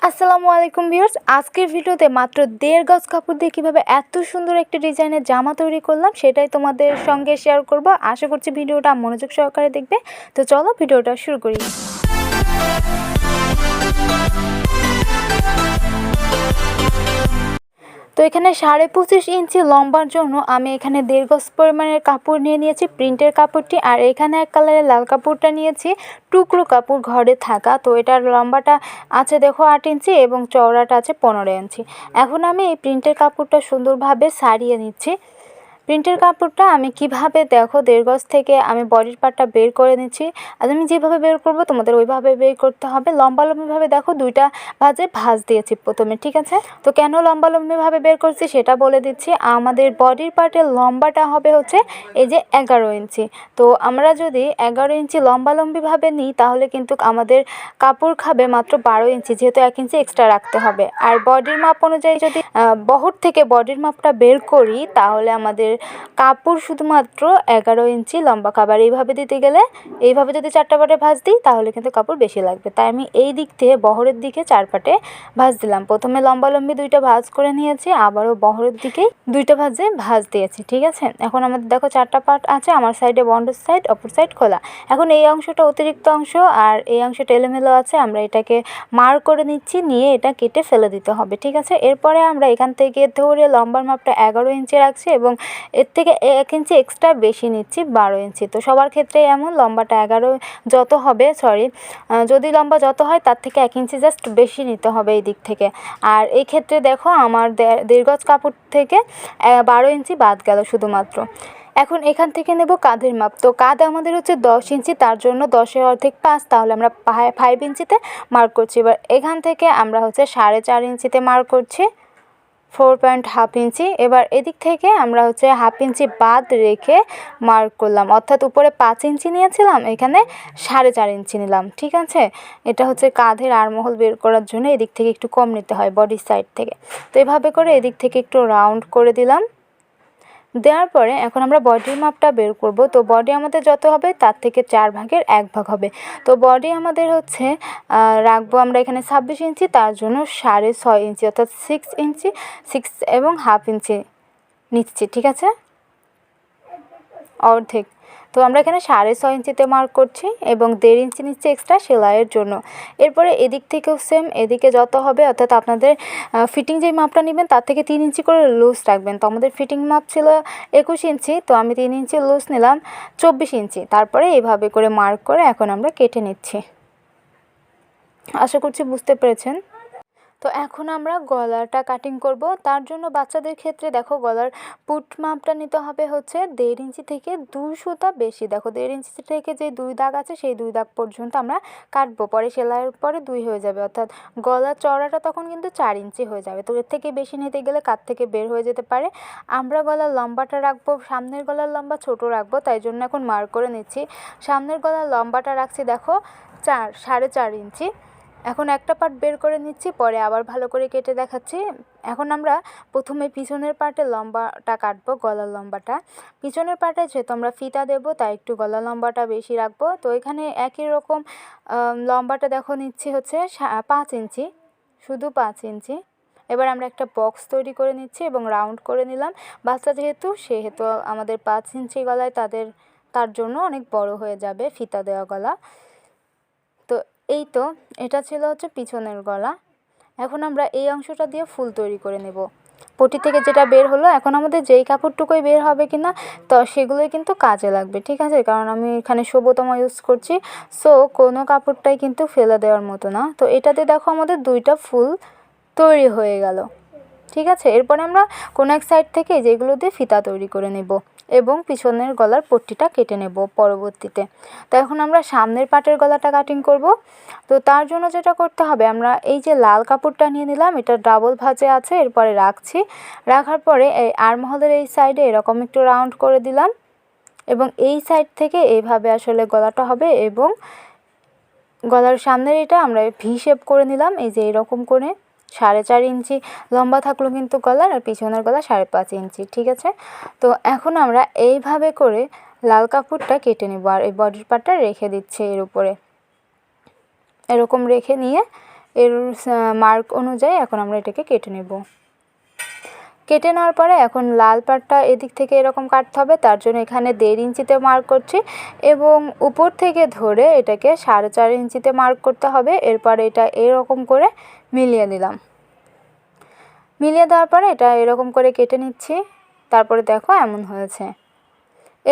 আসসালামু আলাইকুম ভিউয়ার্স, আজকের ভিডিওতে মাত্র 1.5 গজ কাপড় দিয়ে কীভাবে এত সুন্দর একটি ডিজাইনের জামা তৈরি করলাম সেটাই তোমাদের সঙ্গে শেয়ার করব। আশা করছি ভিডিওটা মনোযোগ সহকারে দেখবে। তো চলো ভিডিওটা শুরু করি। তো এখানে 25.5 ইঞ্চি লম্বার জন্য আমি এখানে 1.5 গজ পরিমাণের কাপড় নিয়েছি, প্রিন্টের কাপড়টি। আর এখানে এক কালারের লাল কাপড়টা নিয়েছি, টুকরো কাপড় ঘরে থাকা। তো এটার লম্বাটা আছে দেখো 8 ইঞ্চি এবং চওড়াটা আছে 15 ইঞ্চি। এখন আমি এই প্রিন্টের কাপড়টা সুন্দরভাবে সারিয়ে নিচ্ছি। প্রিন্টের কাপড়টা আমি কিভাবে দেখো 1.5 গজ থেকে আমি বডির পার্টটা বের করে নিচ্ছি। আর আমি যেভাবে বের করব তোমাদের ওইভাবে বের করতে হবে। লম্বালম্বিভাবে দেখো 2টা ভাঁজে ভাঁজ দিয়েছি প্রথমে, ঠিক আছে। তো কেন লম্বালম্বিভাবে বের করছি সেটা বলে দিচ্ছি। আমাদের বডির পার্টের লম্বাটা হবে হচ্ছে এই যে 11 ইঞ্চি। তো আমরা যদি 11 ইঞ্চি লম্বালম্বিভাবে নিই তাহলে কিন্তু আমাদের কাপড় খাবে মাত্র 12 ইঞ্চি, যেহেতু 1 ইঞ্চি এক্সট্রা রাখতে হবে। আর বডির মাপ অনুযায়ী যদি বহর থেকে বডির মাপটা বের করি তাহলে আমাদের কাপড় শুধুমাত্র 11 ইঞ্চি লম্বা খাবার। এইভাবে দিতে গেলে এইভাবে যদি 4টা পাটে ভাঁজ দিই তাহলে কিন্তু কাপড় বেশি লাগবে। তাই আমি এই দিক থেকে বহরের দিকে 4 পাটে ভাঁজ দিলাম। প্রথমে লম্বালম্বি 2টা ভাঁজ করে নিয়েছি, আবারও বহরের দিকে 2টা ভাঁজে ভাঁজ দিয়েছি, ঠিক আছে। এখন আমাদের দেখো 4টা পাট আছে, আমার সাইডে বন্ড সাইড, অপর সাইড খোলা। এখন এই অংশটা অতিরিক্ত অংশ আর এই অংশটা এলোমেলো আছে, আমরা এটাকে মার্ক করে নিচ্ছি, নিয়ে এটা কেটে ফেলে দিতে হবে, ঠিক আছে। এরপরে আমরা এখান থেকে ধরে লম্বার মাপটা 11 ইঞ্চি রাখছি এবং এর থেকে 1 ইঞ্চি এক্সট্রা বেশি নিচ্ছি 12 ইঞ্চি। তো সবার ক্ষেত্রে এমন লম্বাটা 11 যত হবে, যদি লম্বা যত হয় তার থেকে 1 ইঞ্চি জাস্ট বেশি নিতে হবে এই দিক থেকে। আর এই ক্ষেত্রে দেখো আমার 1.5 গজ কাপড় থেকে 12 ইঞ্চি বাদ গেল শুধুমাত্র। এখন এখান থেকে নেব কাঁধের মাপ। তো কাঁধ আমাদের হচ্ছে 10 ইঞ্চি, তার জন্য 10-এর অর্ধেক 5, তাহলে আমরা 5 ইঞ্চিতে মার্ক করছি। এবার এখান থেকে আমরা হচ্ছে 4.5 ইঞ্চিতে মার্ক করছি, 4.5 ইঞ্চি। এবার এদিক থেকে আমরা হচ্ছে 1/2 ইঞ্চি বাদ রেখে মার্ক করলাম, অর্থাৎ উপরে 5 ইঞ্চি নিয়েছিলাম, এখানে 4.5 ইঞ্চি নিলাম, ঠিক আছে। এটা হচ্ছে কাঁধের আড়মোহল বের করার জন্য এদিক থেকে একটু কম নিতে হয় বডির সাইড থেকে। তো এভাবে করে এদিক থেকে একটু রাউন্ড করে দিলাম। দেওয়ার পরে এখন আমরা বডির মাপটা বের করব। তো বডি আমাদের যত হবে তার থেকে 4 ভাগের 1 ভাগ হবে। তো বডি আমাদের হচ্ছে রাখবো আমরা এখানে 26 ইঞ্চি, তার জন্য 6.5 ইঞ্চি অর্থাৎ 6 ইঞ্চি 6 এবং 1/2 ইঞ্চি নিচ্ছি, ঠিক আছে, অর্ধেক। তো আমরা এখানে 6.5 ইঞ্চিতে মার্ক করছি এবং 1.5 ইঞ্চি নিচ্ছি এক্সট্রা সেলাইয়ের জন্য। এরপরে এদিক থেকেও সেম, এদিকে যত হবে অর্থাৎ আপনাদের ফিটিং যেই মাপটা নেবেন তার থেকে 3 ইঞ্চি করে লুজ রাখবেন। তো আমাদের ফিটিং মাপ ছিল 21 ইঞ্চি, তো আমি 3 ইঞ্চি লুজ নিলাম, 24 ইঞ্চি। তারপরে এইভাবে করে মার্ক করে এখন আমরা কেটে নিচ্ছি। আশা করছি বুঝতে পেরেছেন। তো এখন আমরা গলাটা কাটিং করব। তার জন্য বাচ্চাদের ক্ষেত্রে দেখো গলার পুট মাপটা নিতে হবে হচ্ছে 1.5 ইঞ্চি থেকে 2 সুতা বেশি। দেখো 1.5 ইঞ্চি থেকে যে 2 দাগ আছে সেই 2 দাগ পর্যন্ত আমরা কাটবো, পরে সেলাইয়ের পরে 2 হয়ে যাবে, অর্থাৎ গলার চওড়াটা তখন কিন্তু 4 ইঞ্চি হয়ে যাবে। তো এর থেকে বেশি নিতে গেলে কাট থেকে বের হয়ে যেতে পারে। আমরা গলার লম্বাটা রাখবো, সামনের গলার লম্বা ছোট রাখবো, তাই জন্য এখন মার্ক করে নিচ্ছি। সামনের গলার লম্বাটা রাখছি দেখো 4.5 ইঞ্চি। এখন একটা পার্ট বের করে নিচ্ছি, পরে আবার ভালো করে কেটে দেখাচ্ছি। এখন আমরা প্রথমে পিছনের পার্টের লম্বাটা কাটবো, গলার লম্বাটা। পিছনের পার্টে যেহেতু আমরা ফিতা দেবো তাই একটু গলার লম্বাটা বেশি রাখবো। তো এখানে একই রকম লম্বাটা দেখো নিচ্ছি হচ্ছে 5 ইঞ্চি, শুধু 5 ইঞ্চি। এবার আমরা একটা বক্স তৈরি করে নিচ্ছি এবং রাউন্ড করে নিলাম। বাচ্চা সেহেতু আমাদের 5 ইঞ্চি গলায় তার জন্য অনেক বড় হয়ে যাবে ফিতা দেওয়া গলা। তো এই তো এটা ছিল হচ্ছে পিছনের গলা। এখন আমরা এই অংশটা দিয়ে ফুল তৈরি করে নেব। পটি থেকে যেটা বের হলো, এখন আমাদের যেই কাপড়টুকুই বের হবে কিনা তো সেগুলোই কিন্তু কাজে লাগবে, ঠিক আছে, কারণ আমি এখানে সবুতমা ইউজ করছি। সো কোনো কাপড়টাই কিন্তু ফেলে দেওয়ার মতো না। তো এটাতে দেখো আমাদের 2টা ফুল তৈরি হয়ে গেল, ঠিক আছে। এরপরে আমরা কোনো এক সাইড থেকে যেগুলো দিয়ে ফিতা তৈরি করে নেব এবং পিছনের গলার পট্টিটা কেটে নেব পরবর্তীতে। তো এখন আমরা সামনের পাটের গলাটা কাটিং করব। তো তার জন্য যেটা করতে হবে, আমরা এই যে লাল কাপড়টা নিয়ে নিলাম, এটা ডাবল ভাঁজে আছে, এরপরে রাখার পরে এই আর্মহোলের এই সাইডে এরকম একটু রাউন্ড করে দিলাম এবং এই সাইড থেকে এইভাবে আসলে গলাটা হবে এবং গলার সামনের এটা আমরা ভি শেপ করে নিলাম, এই যে এরকম করে। 4.5 ইঞ্চি লম্বা থাকলো কিন্তু গলার, আর পিছনের গলা 5.5 ইঞ্চি, ঠিক আছে। তো এখন আমরা এইভাবে করে লাল কাপড়টা কেটে নেব আর এই বডির পার্টটা রেখে দিচ্ছি এর উপরে, এরকম রেখে নিয়ে এর মার্ক অনুযায়ী এখন আমরা এটাকে কেটে নেব। কেটে নেওয়ার পরে এখন লাল পাটটা এদিক থেকে এরকম কাটতে হবে, তার জন্য এখানে 1.5 ইঞ্চিতে মার্ক করছি এবং উপর থেকে ধরে এটাকে 4.5 ইঞ্চিতে মার্ক করতে হবে। এরপরে এটা এরকম করে মিলিয়ে দিলাম। মিলিয়ে দেওয়ার পরে এটা এরকম করে কেটে নিচ্ছি। তারপরে দেখো এমন হয়েছে।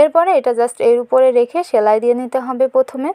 এরপরে এটা জাস্ট এর উপরে রেখে সেলাই দিয়ে নিতে হবে। প্রথমে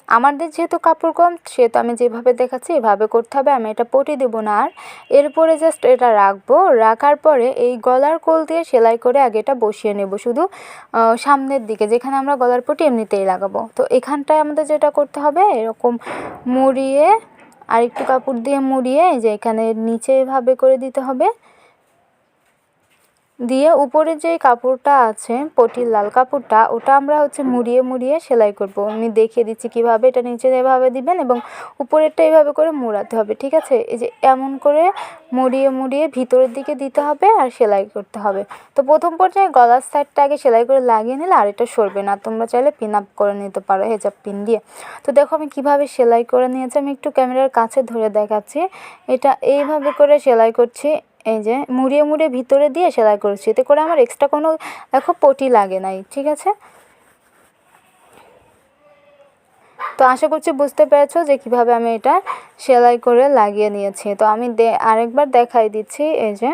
আমাদের যেহেতু কাপড় কম সেহেতু আমি যেভাবে দেখাচ্ছি এভাবে করতে হবে। আমি এটা পটি দেব না আর, এরপরে জাস্ট এটা রাখবো। রাখার পরে এই গলার কোল দিয়ে সেলাই করে আগে এটা বসিয়ে নেব, শুধু সামনের দিকে যেখানে আমরা গলার পটি এমনিতেই লাগাবো। তো এখানটায় আমাদের যেটা করতে হবে এরকম মুড়িয়ে আর একটু কাপড় দিয়ে মুড়িয়ে এই যে এখানে নিচে এভাবে করে দিতে হবে, দিয়ে উপরে যে কাপড়টা আছে পটির লাল কাপড়টা ওটা আমরা মুড়িয়ে মুড়িয়ে সেলাই করব। আমি দেখিয়ে দিচ্ছি কিভাবে। এটা নিচে এভাবে দিবেন এবং উপরেরটা এভাবে করে মোড়াতে হবে, ঠিক আছে। এই যে এমন করে মুড়িয়ে মুড়িয়ে ভিতরের দিকে দিতে হবে আর সেলাই করতে হবে। তো প্রথম পর্যায়ে গলার সাইডটা আগে সেলাই করে লাগিয়ে নিলে আর এটা সরবে না। তোমরা চাইলে পিন আপ করে নিতে পারো হেজাব পিন দিয়ে। তো দেখো আমি কিভাবে সেলাই করে নিয়েছি, আমি একটু ক্যামেরার কাছে ধরে দেখাচ্ছি। এটা এইভাবে করে সেলাই করছি, এই যে মুড়িয়ে মুড়িয়ে ভিতরে দিয়ে সেলাই করেছি, এতে করে আমার এক্সট্রা কোনো দেখো পটি লাগে নাই, ঠিক আছে। তো আশা করছি বুঝতে পেরেছো যে কিভাবে আমি এটা সেলাই করে লাগিয়ে নিয়েছি। তো আমি আরেকবার দেখাই দিচ্ছি। এই যে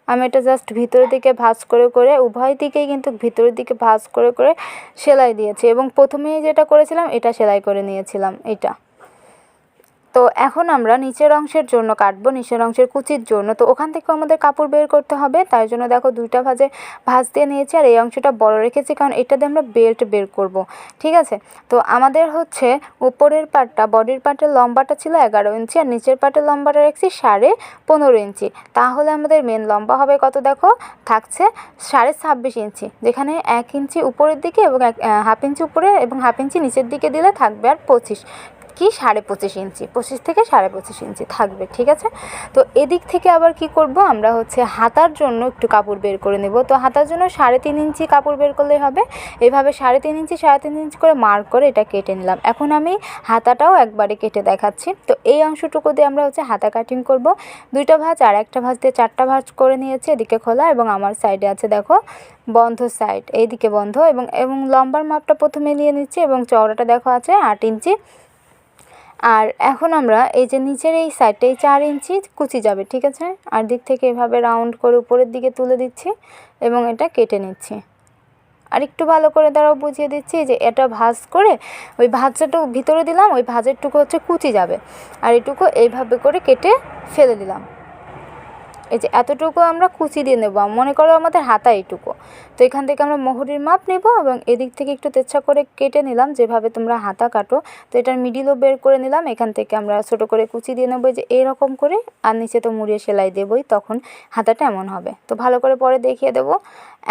আমি এটা জাস্ট ভিতরের দিকে ভাঁজ করে করে উভয় দিকেই কিন্তু ভিতরের দিকে ভাঁজ করে করে সেলাই দিয়েছি এবং প্রথমেই যেটা করেছিলাম এটা সেলাই করে নিয়েছিলাম এটা। তো এখন আমরা নিচের অংশের জন্য কাটবো, নিচের অংশের কুচির জন্য। তো ওখান থেকে আমাদের কাপড় বের করতে হবে, তাই জন্য দেখো দুইটা ভাঁজ দিয়ে নিয়েছি আর এই অংশটা বড় রেখেছি কারণ এটা দিয়ে আমরা বেল্ট বের করব, ঠিক আছে। তো আমাদের উপরের পাটটা বডির পাটের লম্বাটা ছিল 11 ইঞ্চি আর নিচের পাটের লম্বাটা রাখছি 15.5 ইঞ্চি। তাহলে আমাদের মেন লম্বা হবে কত দেখো, থাকছে 26.5 ইঞ্চি, যেখানে 1 ইঞ্চি উপরের দিকে এবং 1/2 ইঞ্চি উপরে এবং 1/2 ইঞ্চি নিচের দিকে দিলে থাকবে আর 25 কি 25.5 ইঞ্চি, 25 থেকে 25.5 ইঞ্চি থাকবে, ঠিক আছে। তো এদিক থেকে আবার কি করব, আমরা হাতার জন্য একটু কাপড় বের করে নেব। তো হাতার জন্য 3.5 ইঞ্চি কাপড় বের করলেই হবে। এভাবে 3.5 ইঞ্চি 3.5 ইঞ্চি করে মার্ক করে এটা কেটে নিলাম। এখন আমি হাতাটাও একবারে কেটে দেখাচ্ছি। তো এই অংশটুকু দিয়ে আমরা হাতা কাটিং করব। দুইটা ভাঁজ আর একটা ভাঁজ দিয়ে 4টা ভাঁজ করে নিয়েছি, এদিকে খোলা এবং আমার সাইডে আছে দেখো বন্ধ সাইড, এইদিকে বন্ধ এবং লম্বার মাপটা প্রথমে নিয়ে নিচ্ছি এবং চওড়াটা দেখো আছে 8 ইঞ্চি। আর এখন আমরা এই যে নিচের এই সাইডটাই 4 ইঞ্চি কুচি যাবে, ঠিক আছে। আর দিক থেকে এভাবে রাউন্ড করে উপরের দিকে তুলে দিচ্ছি এবং এটা কেটে নিচ্ছি। আর একটু ভালো করে দাঁড়াও বুঝিয়ে দিচ্ছি যে এটা ভাঁজ করে ওই ভাঁজটাটুকু ভিতরে দিলাম, ওই ভাঁজেরটুকু কুচি যাবে আর এটুকু এইভাবে করে কেটে ফেলে দিলাম। এই যে এতটুকু আমরা কুচি দিয়ে নেব, মনে করো আমাদের হাতা এইটুকু। তো এখান থেকে আমরা মোহরির মাপ নেব এবং এদিক থেকে একটু তেচ্ছা করে কেটে নিলাম যেভাবে তোমরা হাতা কাটো। তো এটার মিডিলও বের করে নিলাম, এখান থেকে আমরা ছোটো করে কুচি দিয়ে নেবো যে এইরকম করে, আর নিচে তো মুড়িয়ে সেলাই দেবই, তখন হাতাটা এমন হবে। তো ভালো করে পরে দেখিয়ে দেবো।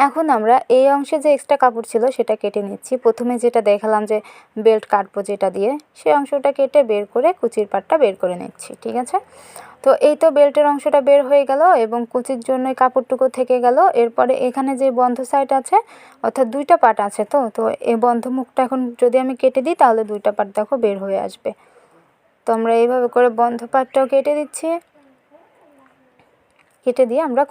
এখন আমরা এই অংশে যে এক্সট্রা কাপড় ছিল সেটা কেটে নিচ্ছি। প্রথমে যেটা দেখালাম যে বেল্ট কাটবো যেটা দিয়ে, সেই অংশটা কেটে বের করে কুচির পাটটা বের করে নিচ্ছি, ঠিক আছে। তো এই তো বেল্টের অংশটা বের হয়ে গেল এবং কুচির জন্য কাপড়টুকু থেকে গেল। এরপরে এখানে যে বন্ধ সাইড আছে, অর্থাৎ দুইটা পাট আছে, তো এই বন্ধ মুখটা এখন যদি আমি কেটে দিই তাহলে দুইটা পাট দেখো বের হয়ে আসবে। তো আমরা এইভাবে করে বন্ধ পাটটাও কেটে দিচ্ছি, কেটে দিয়ে আমরা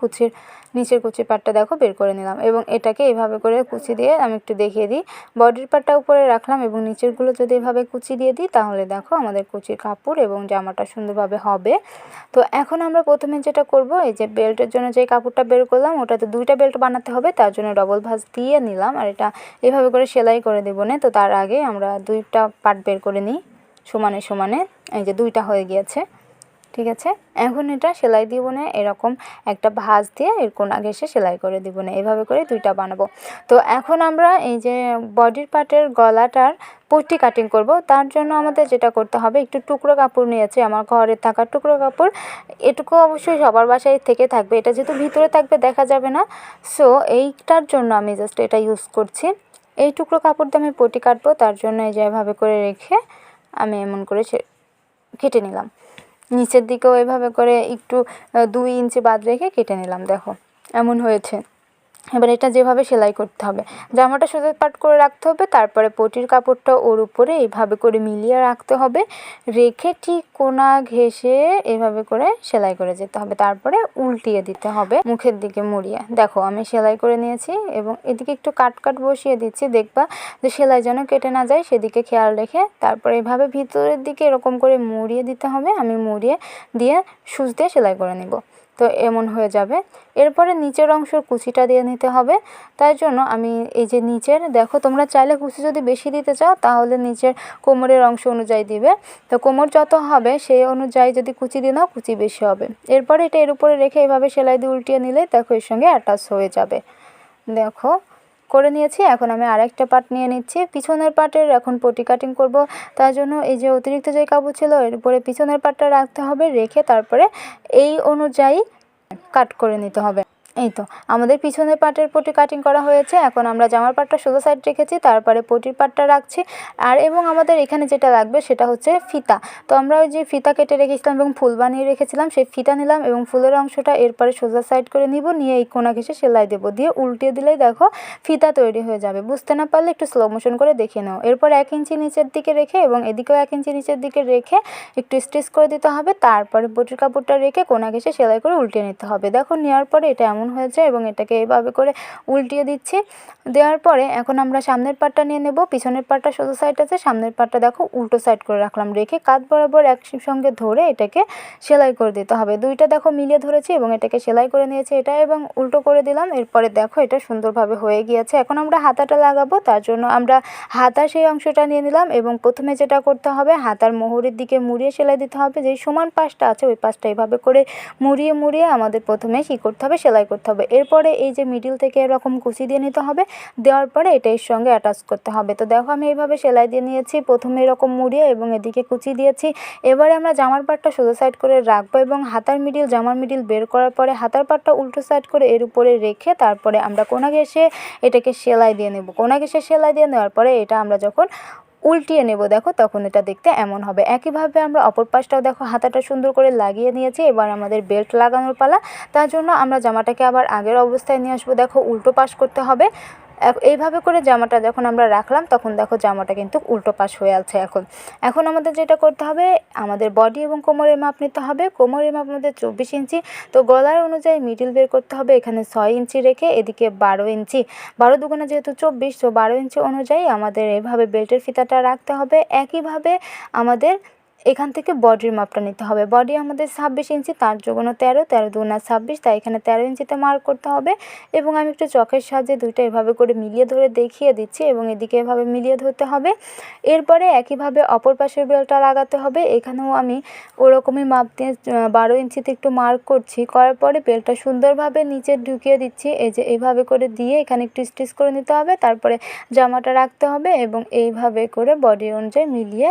নিচের কুচির পাটটা দেখো বের করে নিলাম এবং এটাকে এইভাবে করে কুচি দিয়ে আমি একটু দেখিয়ে দিই। বডির পাটটা উপরে রাখলাম এবং নিচেরগুলো যদি এভাবে কুচি দিয়ে দিই তাহলে দেখো আমাদের কুচির কাপড় এবং জামাটা সুন্দরভাবে হবে। তো এখন আমরা প্রথমে যেটা করব, এই যে বেল্টের জন্য যে কাপড়টা বের করলাম ওটাতে দুইটা বেল্ট বানাতে হবে, তার জন্য ডবল ভাঁজ দিয়ে নিলাম আর এটা এভাবে করে সেলাই করে দেবো না। তো তার আগে আমরা দুইটা পাট বের করে নিই সমানে সমানে, এই যে দুইটা হয়ে গিয়েছে, ঠিক আছে। এখন এটা সেলাই দিব না, এরকম একটা ভাঁজ দিয়ে এর কোণা ঘেঁষে সেলাই করে দিব না, এভাবে করে দুইটা বানাবো। তো এখন আমরা এই যে বডির পার্টের গলাটার পট্টি কাটিং করব। তার জন্য আমাদের যেটা করতে হবে, একটু টুকরো কাপড় নিয়েছি, আমার ঘরে থাকা টুকরো কাপড়, এটুকু অবশ্যই সবার বাসায় থেকে থাকবে, এটা যেহেতু ভিতরে থাকবে দেখা যাবে না, সো এইটার জন্য আমি জাস্ট এটা ইউজ করছি। এই টুকরো কাপড় দিয়ে আমি পট্টি কাটবো, তার জন্য এই যে এভাবে করে রেখে আমি এমন করে কেটে নিলাম। নিচের দিকেও এভাবে করে একটু 2 ইঞ্চি বাদ রেখে কেটে নিলাম, দেখো এমন হয়েছে। এবার এটা যেভাবে সেলাই করতে হবে, জামাটা সোজা পাট করে রাখতে হবে, তারপরে পটির কাপড়টা ওর উপরে এইভাবে করে মিলিয়ে রাখতে হবে, রেখে ঠিক কোনা ঘেঁষে এভাবে করে সেলাই করে যেতে হবে, তারপরে উল্টিয়ে দিতে হবে মুখের দিকে মুড়িয়ে। দেখো আমি সেলাই করে নিয়েছি এবং এদিকে একটু কাট বসিয়ে দিচ্ছি, দেখবা যে সেলাই যেন কেটে না যায় সেদিকে খেয়াল রেখে তারপরে এভাবে ভিতরের দিকে এরকম করে মুড়িয়ে দিতে হবে। আমি মুড়িয়ে দিয়ে সুচ দিয়ে সেলাই করে নিব, তো এমন হয়ে যাবে। এরপরে নিচের অংশের কুচিটা দিয়ে নিতে হবে, তাই জন্য আমি এই যে নিচের, দেখো তোমরা চাইলে কুচি যদি বেশি দিতে চাও তাহলে নিচের কোমরের অংশ অনুযায়ী দিবে, তো কোমর যত হবে সেই অনুযায়ী যদি কুচি দিয়ে নাও কুচি বেশি হবে। এরপরে এটা এর উপরে রেখে এভাবে সেলাই দিয়ে উল্টিয়ে নিলে দেখো এর সঙ্গে অ্যাটাচ হয়ে যাবে। দেখো করে নিয়েছি। এখন আমি আরেকটা পার্ট নিয়ে নিচ্ছি, পিছনের পার্টের এখন পটি কাটিং করব, তার জন্য এই যে অতিরিক্ত যে কাপড় ছিল এর উপরে পিছনের পার্টটা রাখতে হবে, রেখে তারপরে এই অনুযায়ী কাট করে নিতে হবে। এই তো আমাদের পিছনের পার্টের পটি কাটিং করা হয়েছে। এখন আমরা জামার পার্টটা সোজা সাইড রেখেছি, তারপরে পটির পার্টটা রাখছি, আর এবং আমাদের এখানে যেটা লাগবে সেটা হচ্ছে ফিতা। তো আমরা ওই যে ফিতা কেটে রেখেছিলাম এবং ফুল বানিয়ে রেখেছিলাম, সেই ফিতা নিলাম এবং ফুলের অংশটা এরপরে সোজা সাইড করে নিব, নিয়ে এই কোনা ঘেঁষে সেলাই দেবো, দিয়ে উল্টিয়ে দিলেই দেখো ফিতা তৈরি হয়ে যাবে। বুঝতে না পারলে একটু স্লো মোশন করে দেখে নাও। এরপর 1 ইঞ্চি নিচের দিকে রেখে এবং এদিকেও 1 ইঞ্চি নিচের দিকে রেখে একটু স্টিচ করে দিতে হবে, তারপরে পটির কাপড়টা রেখে কোনা ঘেঁষে সেলাই করে উল্টিয়ে নিতে হবে। দেখো নেওয়ার পরে এটা এমন হয়েছে এবং এটাকে এইভাবে করে উল্টিয়ে দিচ্ছি। দেওয়ার পরে এখন আমরা সামনের পার্টটা নিয়ে নেব, পিছনের পার্টটা সোজা সাইড আছে, সামনের পার্টটা দেখো উল্টো সাইড করে রাখলাম, রেখে কাঁধ বরাবর একসঙ্গে ধরে এটাকে সেলাই করে দিতে হবে। দুইটা দেখো মিলিয়ে ধরেছি এবং এটাকে সেলাই করে নিয়েছি এটা, এবং উল্টো করে দিলাম। এরপরে দেখো এটা সুন্দরভাবে হয়ে গিয়েছে। এখন আমরা হাতাটা লাগাবো, তার জন্য আমরা হাতার সেই অংশটা নিয়ে নিলাম এবং প্রথমে যেটা করতে হবে হাতার মোহরের দিকে মুড়িয়ে সেলাই দিতে হবে, যেই সমান পাশটা আছে ওই পাশটা এইভাবে করে মুড়িয়ে আমাদের প্রথমে কী করতে হবে, সেলাই করতে হবে। এরপরে এই যে মিডিল থেকে এরকম কুচি দিয়ে নিতে হবে, দেওয়ার পরে এটা এর সঙ্গে অ্যাটাচ করতে হবে। তো দেখো আমি এইভাবে সেলাই দিয়ে নিয়েছি, প্রথমে এরকম মুড়িয়ে এবং এদিকে কুচি দিয়েছি। এবারে আমরা জামার পার্টটা সোজা সাইড করে রাখবো এবং হাতার মিডিল জামার মিডিল বের করার পরে হাতার পার্টটা উল্টো সাইড করে এর উপরে রেখে তারপরে আমরা কোনা ঘেঁষে এটাকে সেলাই দিয়ে নেব। কোনা ঘেঁষে সেলাই দিয়ে নেওয়ার পরে এটা আমরা যখন উল্টিয়ে নেব দেখো তখন এটা দেখতে এমন হবে। একইভাবে আমরা অপর পাশটাও দেখো হাতাটা সুন্দর করে লাগিয়ে নিয়েছি। এবার আমাদের বেল্ট লাগানোর পালা, তার জন্য আমরা জামাটাকে আবার আগের অবস্থায় নিয়ে আসবো। দেখো উল্টো পাশ করতে হবে। এইভাবে করে জামাটা যখন আমরা রাখলাম তখন দেখো জামাটা কিন্তু উল্টো পাশ হয়ে আছে। এখন আমাদের যেটা করতে হবে, আমাদের বডি এবং কোমরের মাপ নিতে হবে। কোমরের মাপ আমাদের 24 ইঞ্চি, তো গলার অনুযায়ী মিডিল বের করতে হবে। এখানে 6 ইঞ্চি রেখে এদিকে 12 ইঞ্চি, 12 দুগুণে যেহেতু 24, তো 12 ইঞ্চি অনুযায়ী আমাদের এভাবে বেল্টের ফিতাটা রাখতে হবে। একইভাবে আমাদের এখান থেকে বডির মাপটা নিতে হবে। বডি আমাদের 26 ইঞ্চি, তার জন্য 13, 13 দুগুণা 26, তাই এখানে 13 ইঞ্চিতে মার্ক করতে হবে। এবং আমি একটু চকের সাহায্যে দুইটা এভাবে করে মিলিয়ে ধরে দেখিয়ে দিচ্ছি এবং এদিকে এভাবে মিলিয়ে ধরতে হবে। এরপরে একইভাবে অপর পাশের বেল্টটা লাগাতে হবে। এখানেও আমি ওরকমই মাপ দিয়ে 12 ইঞ্চিতে একটু মার্ক করছি, করার পরে বেল্টটা সুন্দরভাবে নিচে ঢুকিয়ে দিচ্ছি। এই যে এইভাবে করে দিয়ে এখানে একটু স্টিচ করে নিতে হবে, তারপরে জামাটা রাখতে হবে এবং এইভাবে করে বডি অনুযায়ী মিলিয়ে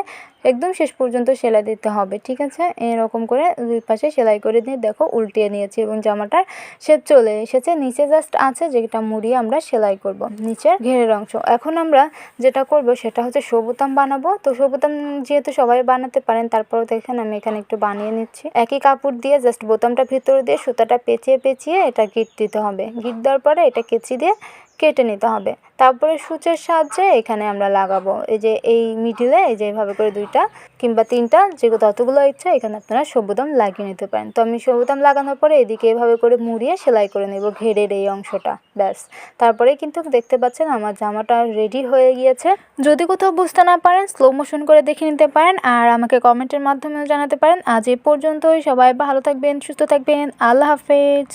একদম শেষ পর্যন্ত সেলাই দিতে হবে। ঠিক আছে, এরকম করে দুই পাশে সেলাই করে দিয়ে দেখো উল্টিয়ে নিয়েছি এবং জামাটার শেপ চলে এসেছে। নিচে জাস্ট আছে যেটা মুড়িয়ে আমরা সেলাই করব নিচের ঘেরের অংশ। এখন আমরা যেটা করব সেটা হচ্ছে শো বোতাম বানাবো। তো শো বোতাম যেহেতু সবাই বানাতে পারেন, তারপরেও দেখেন আমি এখানে একটু বানিয়ে নিচ্ছি। একই কাপড় দিয়ে জাস্ট বোতামটা ভিতরে দিয়ে সুতাটা পেঁচিয়ে এটা গিট দিতে হবে। গিট দেওয়ার পরে এটা কেচি দিয়ে কেটে নিতে হবে। তারপরে সূচের সাহায্যে এখানে আমরা লাগাবো এই যে এই মিডিলে এই যে এইভাবে করে 2টা কিংবা 3টা যে যতগুলো ইচ্ছা এখানে আপনারা শো বোতাম লাগিয়ে নিতে পারেন। তো আমি শো বোতাম লাগানোর পরে এদিকে এভাবে করে মুড়িয়ে সেলাই করে নেব ঘেরের এই অংশটা, ব্যাস। তারপরে কিন্তু দেখতে পাচ্ছেন আমার জামাটা রেডি হয়ে গিয়েছে। যদি কোথাও বুঝতে না পারেন স্লো মোশন করে দেখে নিতে পারেন আর আমাকে কমেন্টের মাধ্যমেও জানাতে পারেন। আজ এ পর্যন্তই, সবাই ভালো থাকবেন, সুস্থ থাকবেন, আল্লাহ হাফেজ।